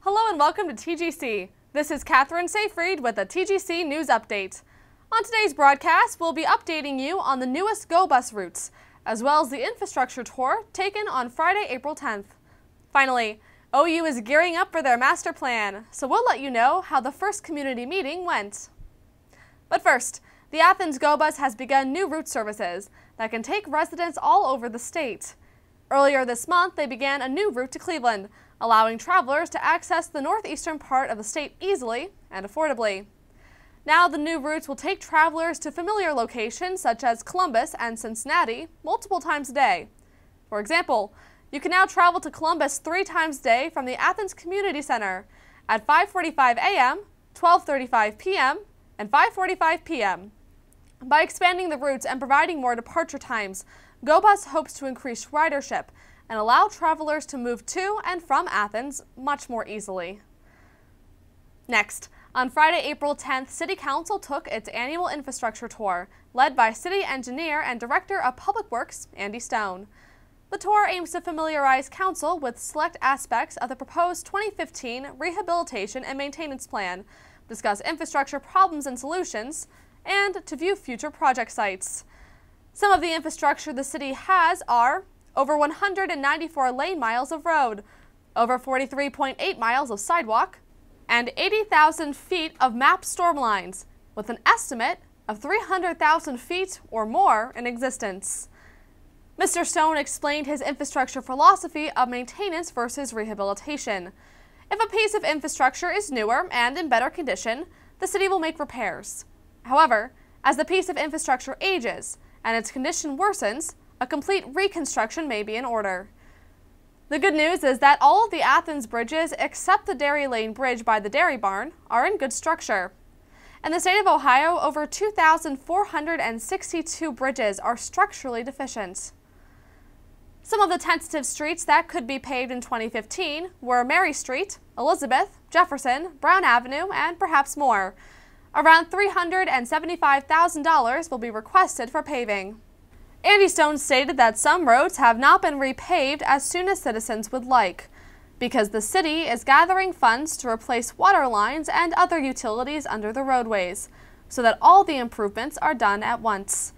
Hello and welcome to TGC. This is Kathryn Safreed with a TGC News Update. On today's broadcast, we'll be updating you on the newest GoBus Routes, as well as the infrastructure tour taken on Friday, April 10th. Finally, OU is gearing up for their master plan, so we'll let you know how the first community meeting went. But first, the Athens GoBus has begun new route services that can take residents all over the state. Earlier this month, they began a new route to Cleveland, allowing travelers to access the northeastern part of the state easily and affordably. Now the new routes will take travelers to familiar locations such as Columbus and Cincinnati multiple times a day. For example, you can now travel to Columbus 3 times a day from the Athens Community Center at 5:45 a.m., 12:35 p.m., and 5:45 p.m. By expanding the routes and providing more departure times, GoBus hopes to increase ridership and allow travelers to move to and from Athens much more easily. Next, on Friday, April 10th, City Council took its annual infrastructure tour, led by City Engineer and Director of Public Works, Andy Stone. The tour aims to familiarize Council with select aspects of the proposed 2015 Rehabilitation and Maintenance Plan, discuss infrastructure problems and solutions, and to view future project sites. Some of the infrastructure the city has are over 194 lane miles of road, over 43.8 miles of sidewalk, and 80,000 feet of mapped storm lines, with an estimate of 300,000 feet or more in existence. Mr. Stone explained his infrastructure philosophy of maintenance versus rehabilitation. If a piece of infrastructure is newer and in better condition, the city will make repairs. However, as the piece of infrastructure ages and its condition worsens, a complete reconstruction may be in order. The good news is that all of the Athens bridges except the Dairy Lane Bridge by the Dairy Barn are in good structure. In the state of Ohio, over 2,462 bridges are structurally deficient. Some of the tentative streets that could be paved in 2015 were Mary Street, Elizabeth, Jefferson, Brown Avenue, and perhaps more. Around $375,000 will be requested for paving. Andy Stone stated that some roads have not been repaved as soon as citizens would like, because the city is gathering funds to replace water lines and other utilities under the roadways, so that all the improvements are done at once.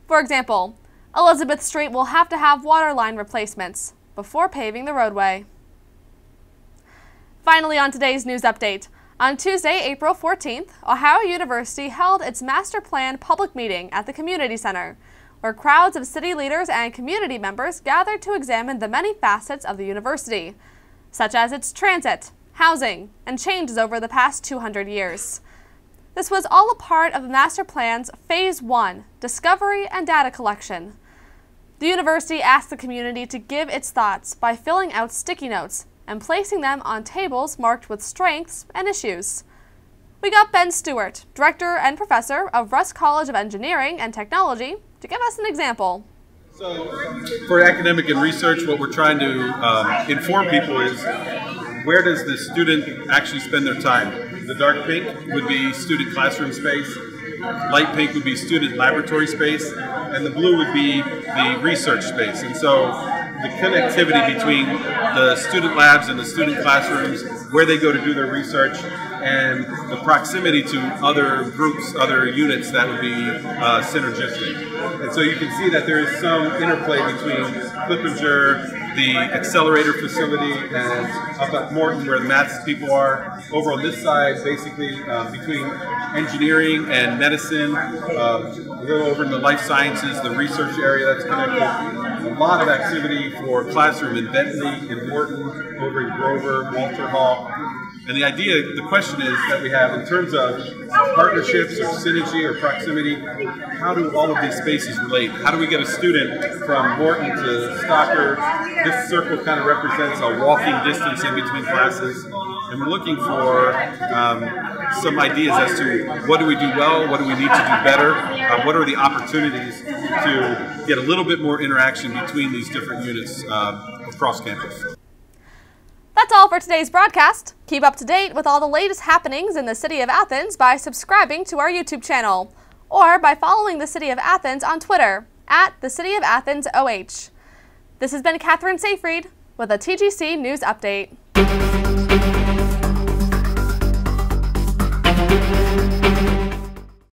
For example, Elizabeth Street will have to have water line replacements before paving the roadway. Finally, on today's news update, on Tuesday, April 14th, Ohio University held its master plan public meeting at the Community Center, where crowds of city leaders and community members gathered to examine the many facets of the university, such as its transit, housing, and changes over the past 200 years. This was all a part of the master plan's Phase 1, discovery and data collection. The university asked the community to give its thoughts by filling out sticky notes and placing them on tables marked with strengths and issues. We got Ben Stewart, Director and Professor of Russ College of Engineering and Technology, to give us an example. So, for academic and research, what we're trying to inform people is, where does the student actually spend their time? The dark pink would be student classroom space, light pink would be student laboratory space, and the blue would be the research space. And so the connectivity between the student labs and the student classrooms, where they go to do their research, and the proximity to other groups, other units that would be synergistic. And so you can see that there is some interplay between Clippinger, the accelerator facility, and up at Morton where the maths people are. Over on this side, basically between engineering and medicine, a little over in the life sciences, the research area that's connected. A lot of activity for classroom in Bentley, in Morton, over in Grover, Walter Hall. And the idea, the question is that we have in terms of partnerships or synergy or proximity, how do all of these spaces relate? How do we get a student from Morton to Stocker? This circle kind of represents a walking distance in between classes. And we're looking for some ideas as to what do we do well, what do we need to do better, what are the opportunities to get a little bit more interaction between these different units across campus. That's all for today's broadcast. Keep up to date with all the latest happenings in the City of Athens by subscribing to our YouTube channel or by following the City of Athens on Twitter at the City of Athens OH. This has been Kathryn Safreed with a TGC News Update.